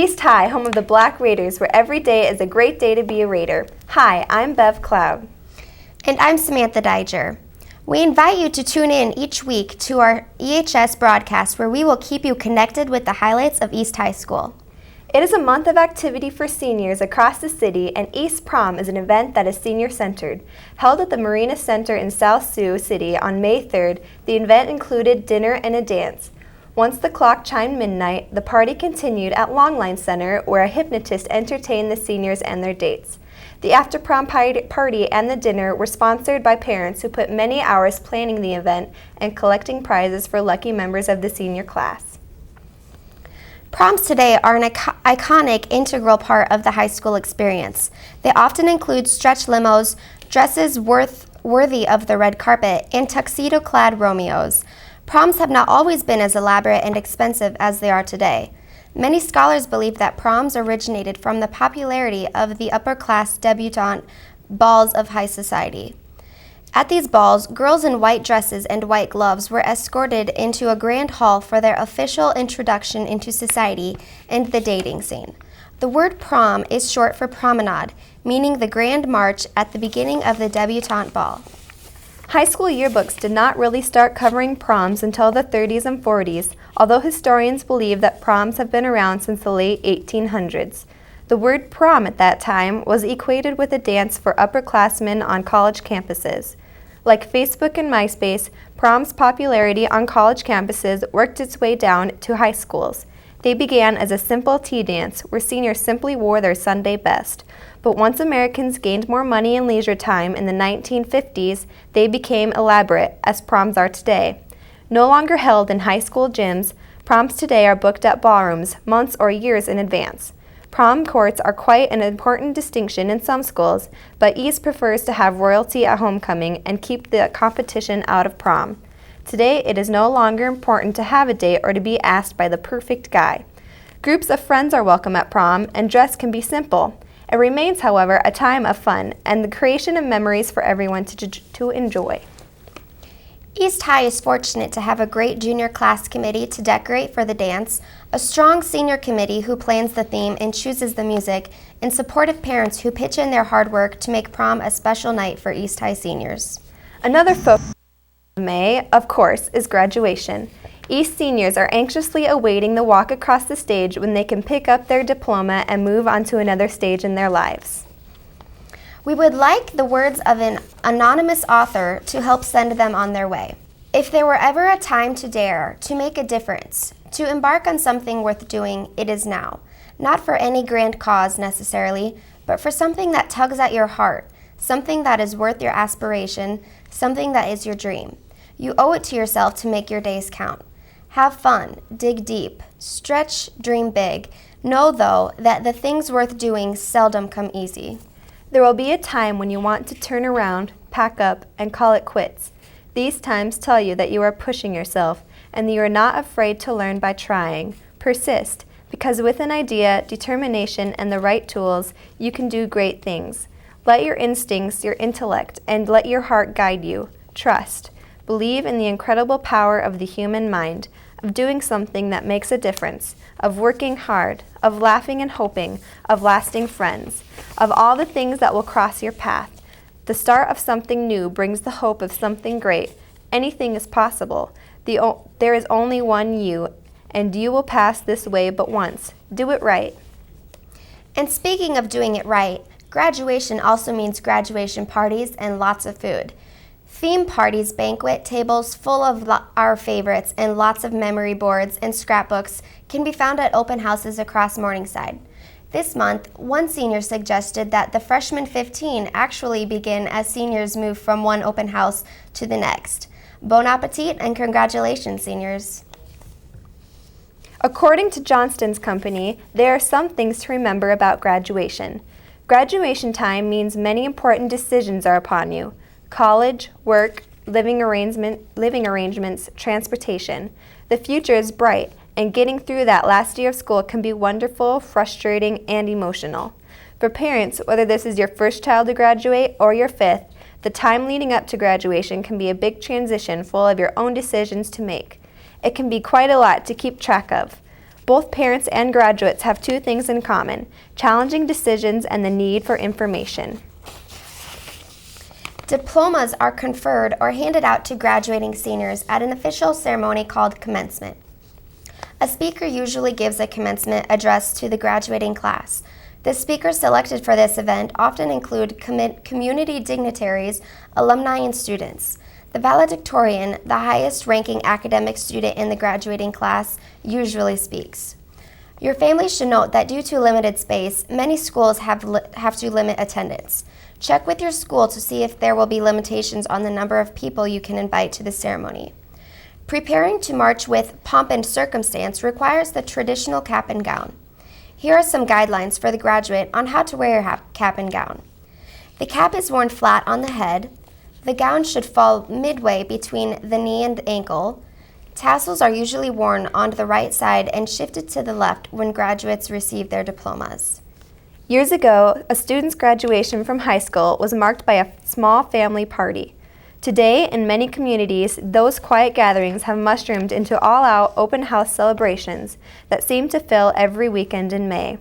East High, home of the Black Raiders, where every day is a great day to be a Raider. Hi, I'm Bev Cloud. And I'm Samantha Diger. We invite you to tune in each week to our EHS broadcast where we will keep you connected with the highlights of East High School. It is a month of activity for seniors across the city, and East Prom is an event that is senior-centered. Held at the Marina Center in South Sioux City on May 3rd, the event included dinner and a dance. Once the clock chimed midnight, the party continued at Longline Center, where a hypnotist entertained the seniors and their dates. The after-prom party and the dinner were sponsored by parents who put many hours planning the event and collecting prizes for lucky members of the senior class. Proms today are an iconic, integral part of the high school experience. They often include stretch limos, dresses worthy of the red carpet, and tuxedo-clad Romeos. Proms have not always been as elaborate and expensive as they are today. Many scholars believe that proms originated from the popularity of the upper-class debutante balls of high society. At these balls, girls in white dresses and white gloves were escorted into a grand hall for their official introduction into society and the dating scene. The word prom is short for promenade, meaning the grand march at the beginning of the debutante ball. High school yearbooks did not really start covering proms until the 30s and 40s, although historians believe that proms have been around since the late 1800s. The word prom at that time was equated with a dance for upperclassmen on college campuses. Like Facebook and MySpace, prom's popularity on college campuses worked its way down to high schools. They began as a simple tea dance where seniors simply wore their Sunday best. But once Americans gained more money and leisure time in the 1950s, they became elaborate, as proms are today. No longer held in high school gyms, proms today are booked at ballrooms months or years in advance. Prom courts are quite an important distinction in some schools, but East prefers to have royalty at homecoming and keep the competition out of prom. Today, it is no longer important to have a date or to be asked by the perfect guy. Groups of friends are welcome at prom, and dress can be simple. It remains, however, a time of fun and the creation of memories for everyone to enjoy. East High is fortunate to have a great junior class committee to decorate for the dance, a strong senior committee who plans the theme and chooses the music, and supportive parents who pitch in their hard work to make prom a special night for East High seniors. Another focus of May, of course, is graduation. East seniors are anxiously awaiting the walk across the stage when they can pick up their diploma and move on to another stage in their lives. We would like the words of an anonymous author to help send them on their way. If there were ever a time to dare, to make a difference, to embark on something worth doing, it is now. Not for any grand cause necessarily, but for something that tugs at your heart, something that is worth your aspiration, something that is your dream. You owe it to yourself to make your days count. Have fun, dig deep, stretch, dream big. Know, though, that the things worth doing seldom come easy. There will be a time when you want to turn around, pack up, and call it quits. These times tell you that you are pushing yourself and that you are not afraid to learn by trying. Persist, because with an idea, determination, and the right tools, you can do great things. Let your instincts, your intellect, and let your heart guide you. Trust. Believe in the incredible power of the human mind, of doing something that makes a difference, of working hard, of laughing and hoping, of lasting friends, of all the things that will cross your path. The start of something new brings the hope of something great. Anything is possible. There is only one you, and you will pass this way but once. Do it right. And speaking of doing it right, graduation also means graduation parties and lots of food. Theme parties, banquet tables full of our favorites, and lots of memory boards and scrapbooks can be found at open houses across Morningside. This month, one senior suggested that the freshman 15 actually begin as seniors move from one open house to the next. Bon appetit and congratulations, seniors. According to Johnston's company, there are some things to remember about graduation. Graduation time means many important decisions are upon you. College, work, living arrangements, transportation. The future is bright, and getting through that last year of school can be wonderful, frustrating, and emotional. For parents, whether this is your first child to graduate or your fifth, the time leading up to graduation can be a big transition full of your own decisions to make. It can be quite a lot to keep track of. Both parents and graduates have two things in common: challenging decisions and the need for information. Diplomas are conferred or handed out to graduating seniors at an official ceremony called commencement. A speaker usually gives a commencement address to the graduating class. The speakers selected for this event often include community dignitaries, alumni, and students. The valedictorian, the highest-ranking academic student in the graduating class, usually speaks. Your family should note that due to limited space, many schools have to limit attendance. Check with your school to see if there will be limitations on the number of people you can invite to the ceremony. Preparing to march with pomp and circumstance requires the traditional cap and gown. Here are some guidelines for the graduate on how to wear your cap and gown. The cap is worn flat on the head. The gown should fall midway between the knee and ankle. Tassels are usually worn on the right side and shifted to the left when graduates receive their diplomas. Years ago, a student's graduation from high school was marked by a small family party. Today, in many communities, those quiet gatherings have mushroomed into all-out open house celebrations that seem to fill every weekend in May.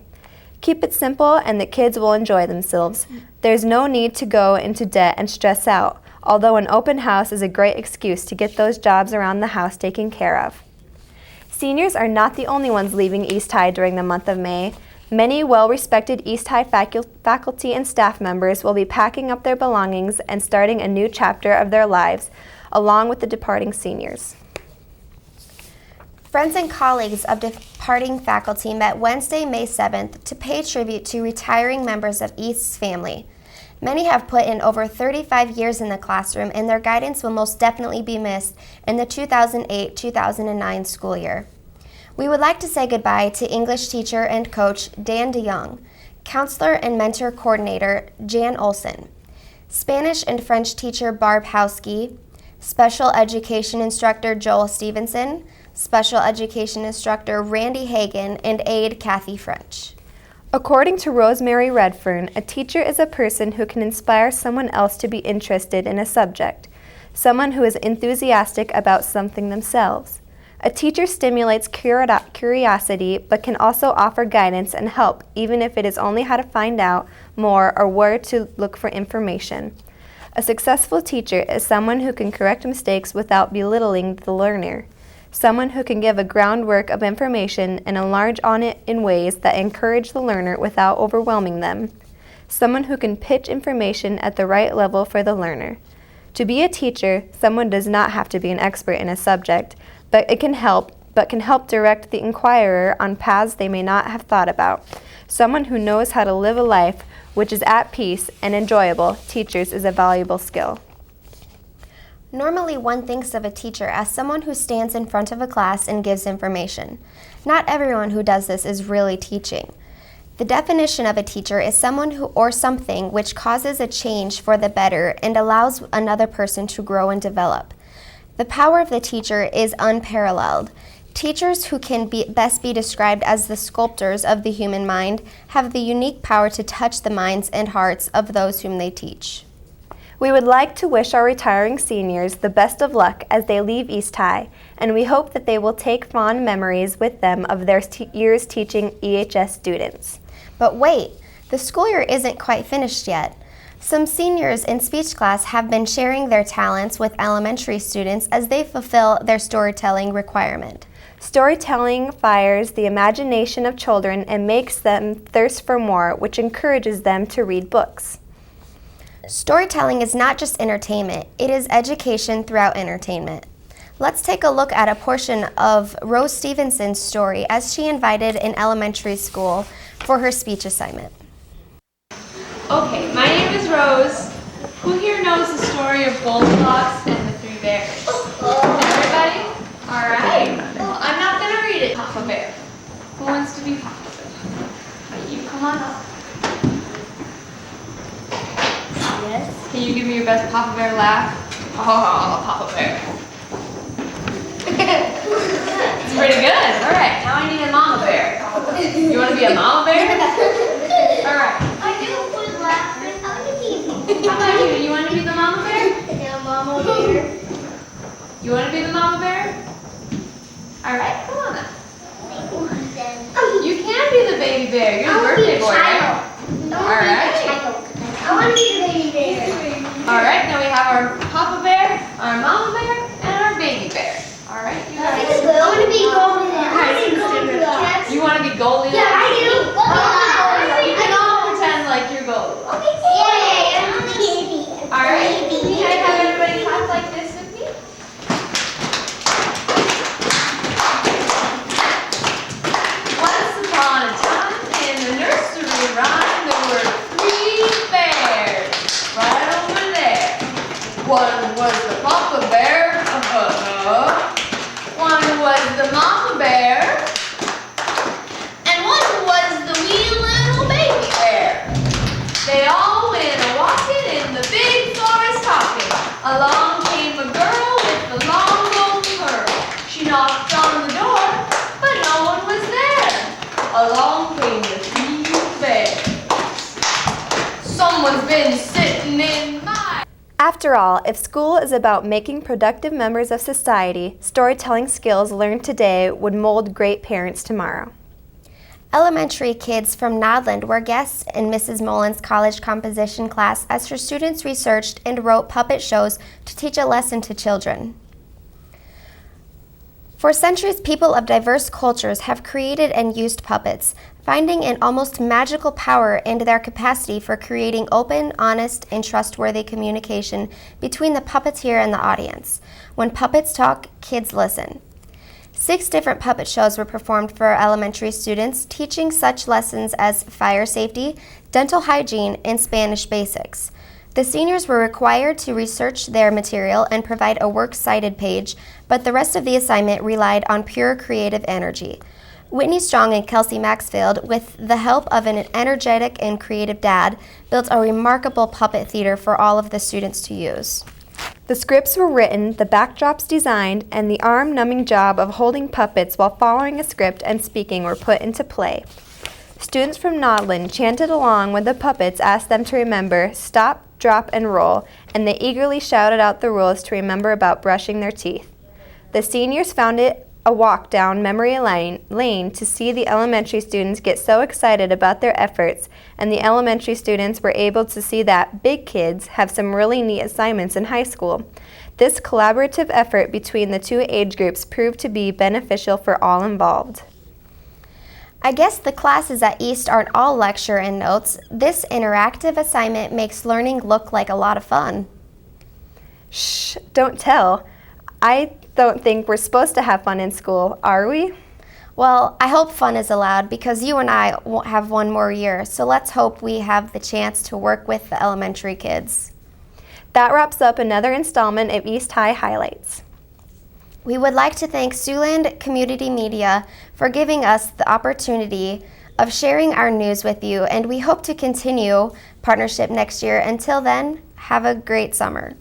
Keep it simple and the kids will enjoy themselves. There's no need to go into debt and stress out, although an open house is a great excuse to get those jobs around the house taken care of. Seniors are not the only ones leaving East High during the month of May. Many well-respected East High faculty and staff members will be packing up their belongings and starting a new chapter of their lives, along with the departing seniors. Friends and colleagues of departing faculty met Wednesday, May 7th to pay tribute to retiring members of East's family. Many have put in over 35 years in the classroom, and their guidance will most definitely be missed in the 2008-2009 school year. We would like to say goodbye to English teacher and coach Dan DeYoung, counselor and mentor coordinator Jan Olson, Spanish and French teacher Barb Howski, special education instructor Joel Stevenson, special education instructor Randy Hagan, and aide Kathy French. According to Rosemary Redfern, a teacher is a person who can inspire someone else to be interested in a subject, someone who is enthusiastic about something themselves. A teacher stimulates curiosity but can also offer guidance and help, even if it is only how to find out more or where to look for information. A successful teacher is someone who can correct mistakes without belittling the learner, someone who can give a groundwork of information and enlarge on it in ways that encourage the learner without overwhelming them, someone who can pitch information at the right level for the learner. To be a teacher, someone does not have to be an expert in a subject, but can help direct the inquirer on paths they may not have thought about. Someone who knows how to live a life which is at peace and enjoyable. Teachers is a valuable skill. Normally, one thinks of a teacher as someone who stands in front of a class and gives information. Not everyone who does this is really teaching. The definition of a teacher is someone who or something which causes a change for the better and allows another person to grow and develop. The power of the teacher is unparalleled. Teachers, who can best be described as the sculptors of the human mind, have the unique power to touch the minds and hearts of those whom they teach. We would like to wish our retiring seniors the best of luck as they leave East High, and we hope that they will take fond memories with them of their years teaching EHS students. But wait, the school year isn't quite finished yet. Some seniors in speech class have been sharing their talents with elementary students as they fulfill their storytelling requirement. Storytelling fires the imagination of children and makes them thirst for more, which encourages them to read books. Storytelling is not just entertainment, it is education throughout entertainment. Let's take a look at a portion of Rose Stevenson's story as she invited an elementary school for her speech assignment. Okay, my name is Rose. Who here knows the story of Goldilocks and the Three Bears? Everybody? All right. Well, I'm not going to read it, Papa Bear. Who wants to be Papa Bear? You come on up. Yes. Can you give me your best Papa Bear laugh? Oh, Papa Bear. It's pretty good. All right, now I need a Mama Bear. You want to be a Mama Bear? All right. How about you? You want to be the Mama Bear? Yeah, Mama Bear. You want to be the Mama Bear? All right, come on up. be the baby bear. You're the birthday boy, right? Alright. I want to be the baby bear. Alright, now we have our Papa Bear, our Mama Bear, and our baby bear. Alright, you guys. I want to be Goldilocks. You want to be Goldilocks? Yeah, I do. You can all pretend like you're Goldilocks. Yay, I'm the baby. Alright, can I have everybody clap like this with me? Once upon a time, in the nursery rhyme, there were 3 bears right over there. One was the Papa Bear, one was the Mama Bear, and one was the wee little baby bear. They all went a-walking in the big forest talking. Along came a girl with the long golden curl. She knocked on the door, but no one was there. Along came the 3 bears. Someone's been sitting in my... After all, if school is about making productive members of society, storytelling skills learned today would mold great parents tomorrow. Elementary kids from Nodland were guests in Mrs. Mullen's college composition class as her students researched and wrote puppet shows to teach a lesson to children. For centuries, people of diverse cultures have created and used puppets, finding an almost magical power in their capacity for creating open, honest, and trustworthy communication between the puppeteer and the audience. When puppets talk, kids listen. 6 different puppet shows were performed for elementary students, teaching such lessons as fire safety, dental hygiene, and Spanish basics. The seniors were required to research their material and provide a works cited page, but the rest of the assignment relied on pure creative energy. Whitney Strong and Kelsey Maxfield, with the help of an energetic and creative dad, built a remarkable puppet theater for all of the students to use. The scripts were written, the backdrops designed, and the arm-numbing job of holding puppets while following a script and speaking were put into play. Students from Nodland chanted along when the puppets asked them to remember stop, drop, and roll, and they eagerly shouted out the rules to remember about brushing their teeth. The seniors found it a walk down memory lane to see the elementary students get so excited about their efforts, and the elementary students were able to see that big kids have some really neat assignments in high school. This collaborative effort between the 2 age groups proved to be beneficial for all involved. I guess the classes at East aren't all lecture and notes. This interactive assignment makes learning look like a lot of fun. Shh, don't tell. I don't think we're supposed to have fun in school, are we? Well, I hope fun is allowed because you and I won't have one more year, so let's hope we have the chance to work with the elementary kids. That wraps up another installment of East High Highlights. We would like to thank Siouxland Community Media for giving us the opportunity of sharing our news with you, and we hope to continue partnership next year. Until then, have a great summer.